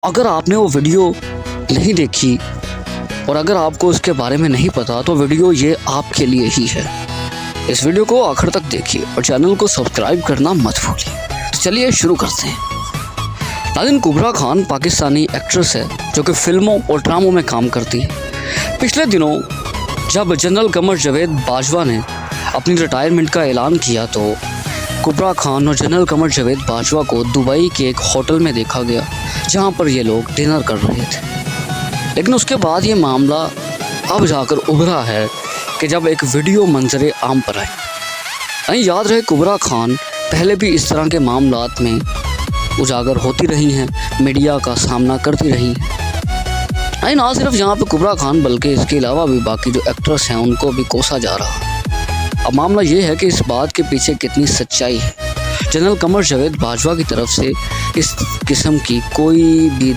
अगर आपने वो वीडियो नहीं देखी और अगर आपको उसके बारे में नहीं पता तो वीडियो ये आपके लिए ही है। इस वीडियो को आखिर तक देखिए और चैनल को सब्सक्राइब करना मत भूलिए। तो चलिए शुरू करते हैं। नाज़रीन, कुबरा खान पाकिस्तानी एक्ट्रेस है जो कि फिल्मों और ड्रामों में काम करती है। पिछले दिनों जब जनरल कमर जावेद बाजवा ने अपनी रिटायरमेंट का ऐलान किया तो कुबरा खान और जनरल कमर जावेद बाजवा को दुबई के एक होटल में देखा गया जहां पर ये लोग डिनर कर रहे थे। लेकिन उसके बाद ये मामला अब जाकर उभरा है कि जब एक वीडियो मंजरे आम पर आई। याद रहे, कुबरा खान पहले भी इस तरह के मामलात में उजागर होती रही हैं, मीडिया का सामना करती रही हैं। ना सिर्फ यहाँ पे कुबरा खान बल्कि इसके अलावा भी बाकी जो एक्ट्रेस हैं उनको भी कोसा जा रहा है। अब मामला ये है कि इस बात के पीछे कितनी सच्चाई है। जनरल कमर जावेद बाजवा की तरफ से इस किस्म की कोई भी